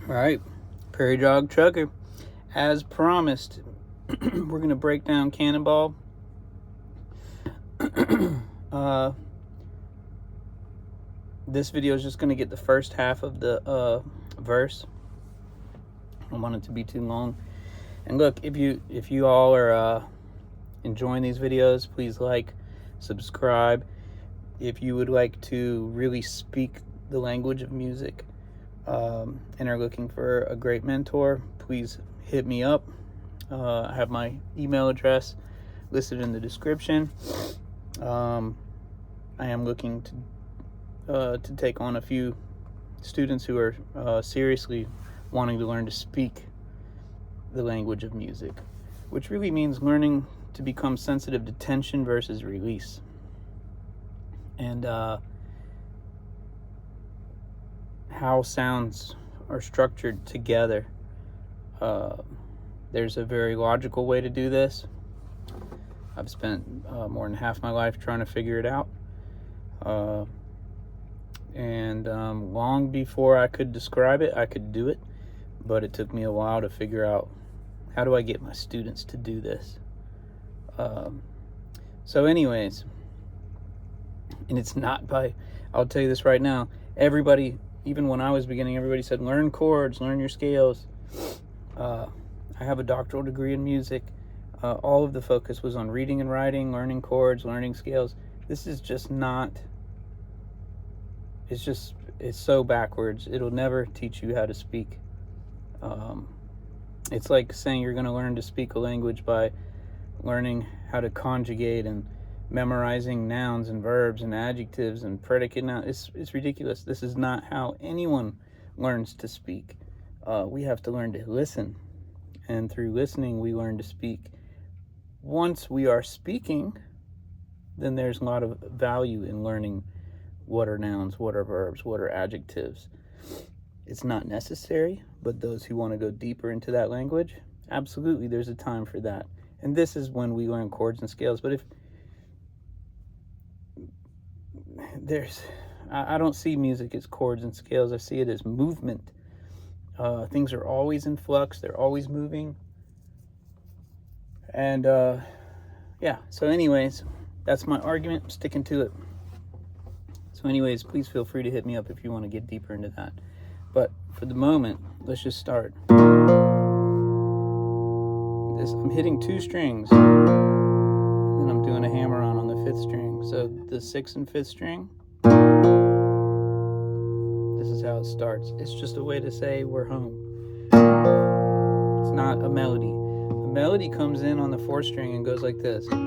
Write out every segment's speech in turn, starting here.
All right, Prairie Dog Trucker. As promised, we're going to break down Cannonball. This video is just going to get the first half of the verse. I don't want it to be too long. And look, if you all are enjoying these videos, please like, subscribe. If you would like to really speak the language of music and are looking for a great mentor, please hit me up. I have my email address listed in the description. I am looking to take on a few students who are seriously wanting to learn to speak the language of music, which really means learning to become sensitive to tension versus release. And how sounds are structured together. There's a very logical way to do this. I've spent more than half my life trying to figure it out. And long before I could describe it, I could do it. But it took me a while to figure out, how do I get my students to do this? So anyways, and it's not by, I'll tell you this right now, everybody, even when I was beginning, everybody said, learn chords, learn your scales. I have a doctoral degree in music. All of the focus was on reading and writing, learning chords, learning scales. This is just not, it's so backwards. It'll never teach you how to speak. It's like saying you're going to learn to speak a language by learning how to conjugate and memorizing nouns and verbs and adjectives and predicate nouns. It's ridiculous. This is not how anyone learns to speak. We have to learn to listen, and through listening we learn to speak. Once we are speaking, then there's a lot of value in learning what are nouns, what are verbs, what are adjectives. It's not necessary, but those who want to go deeper into that language, absolutely, there's a time for that. And this is when we learn chords and scales. But if I don't see music as chords and scales. I see it as movement. Things are always in flux. They're always moving. And yeah, so anyways, that's my argument. I'm sticking to it. So anyways, please feel free to hit me up if you want to get deeper into that. But for the moment, let's just start. I'm hitting 2 strings, and then I'm doing a hammer-on the 5th string. So the 6th and 5th string, this is how it starts. It's just a way to say we're home. It's not a melody. The melody comes in on the 4th string and goes like this. All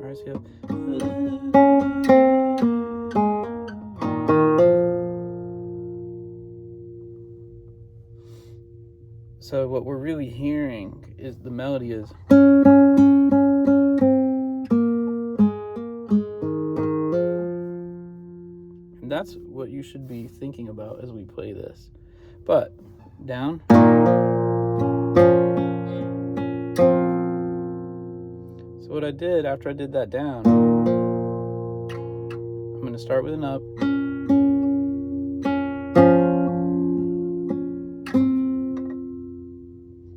right, so So what we're really hearing is the melody is. And that's what you should be thinking about as we play this. But down. So what I did after I did that down, I'm going to start with an up.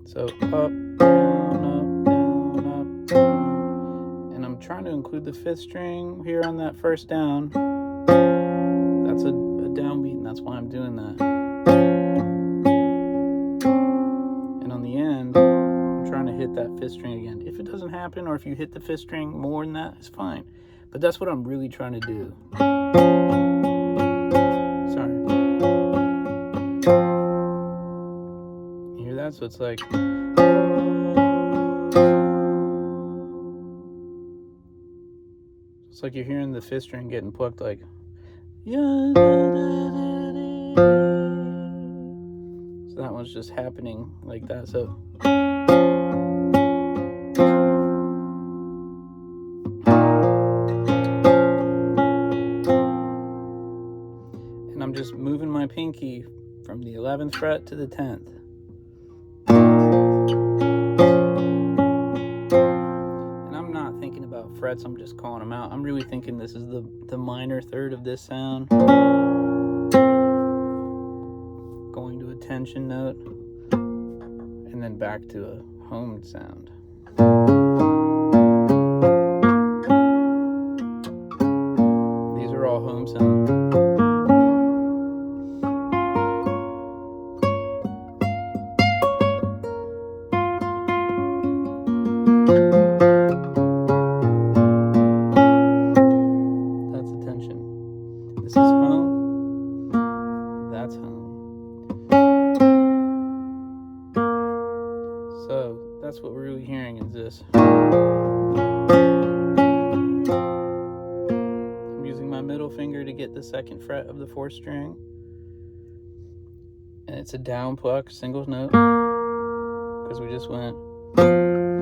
So up, down, up, down, up, down. And I'm trying to include the 5th string here on that first down. That's a downbeat, and that's why I'm doing that. And on the end, I'm trying to hit that 5th string again. If it doesn't happen, or if you hit the 5th string more than that, it's fine. But that's what I'm really trying to do. Sorry. That, so it's like you're hearing the 5th string getting plucked, like so that one's just happening like that. So and I'm just moving my pinky from the 11th fret to the 10th. frets, I'm just calling them out. I'm really thinking this is the minor third of this sound. Going to a tension note, and then back to a homed sound. These are all home sounds. That's a tension. This is home. That's home. So that's what we're really hearing is this. I'm using my middle finger to get the second fret of the 4th string. And it's a down pluck, single note. Because we just went 2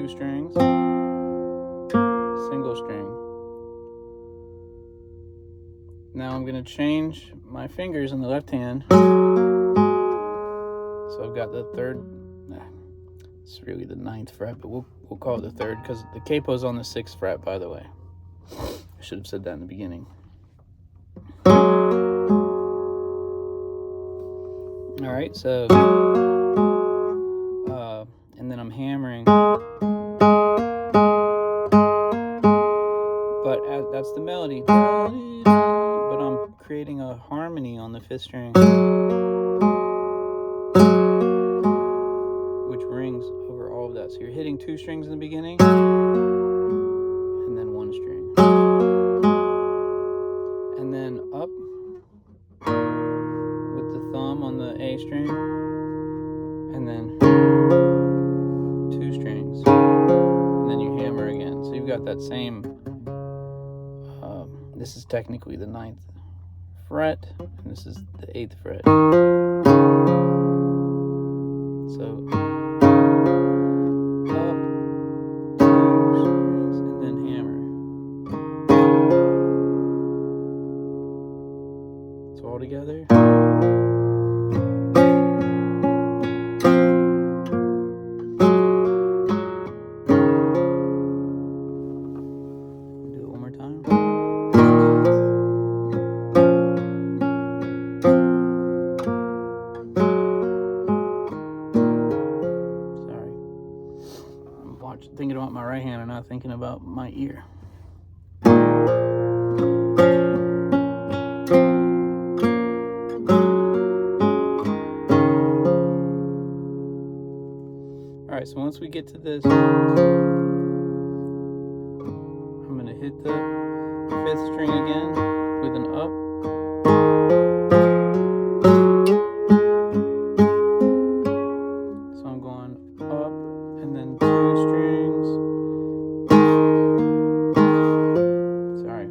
strings, single string. Now I'm going to change my fingers in the left hand. So I've got the 3rd, it's really the 9th fret, but we'll call it the 3rd because the capo's on the 6th fret, by the way. I should have said that in the beginning. All right, so, and then I'm hammering. But that's the melody. But I'm creating a harmony on the 5th string, which rings over all of that. So you're hitting 2 strings in the beginning, and then 1 string. And then up with the thumb on the A string, and then 2 strings, and then you hammer again. So you've got that same, this is technically the 9th fret, and this is the 8th fret. So up, 2 strings, and then hammer. So all together. Do it one more time. Thinking about my right hand and not thinking about my ear. Alright, so once we get to this, I'm going to hit the 5th string again with an up. So I'm going up and then 2 strings. Sorry.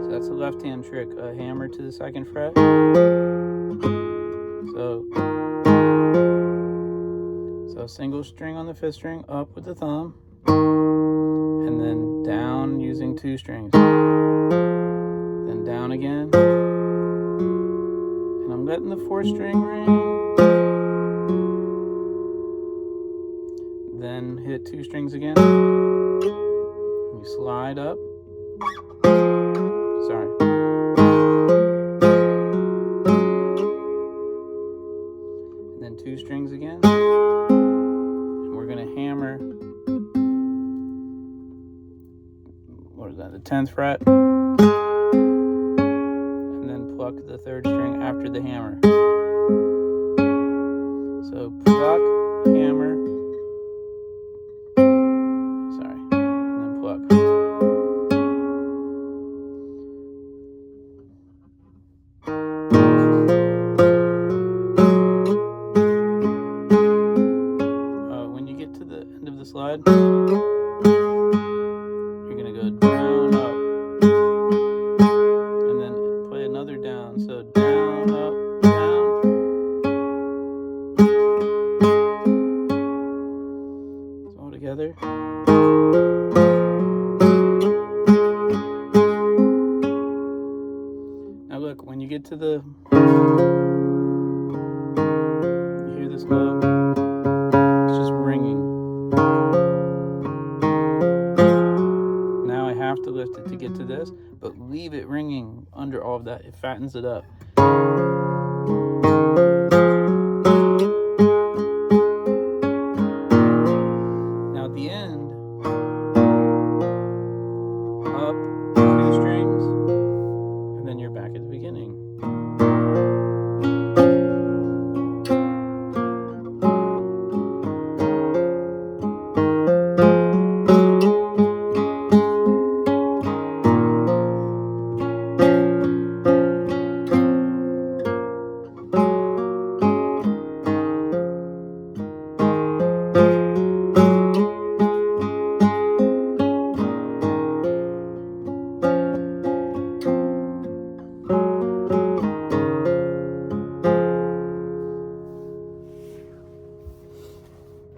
So that's a left hand trick, a hammer to the 2nd fret. So single string on the 5th string, up with the thumb, and then down using 2 strings. Then down again. And I'm letting the 4th string ring. Then hit 2 strings again. You slide up. Sorry. And then 2 strings again. And we're going to hammer. What is that? The 10th fret. And then pluck the 3rd string after the hammer. So pluck, hammer. Sorry. And then pluck. When you get to the end of the slide, you're going to go down, up, and then play another down. So down, up, down. So all together. Now look, when you get to the, you hear this note. leave it ringing under all of that. It fattens it up. Now at the end, up 2 strings, and then you're back at the beginning.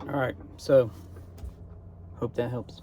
All right, so hope that helps.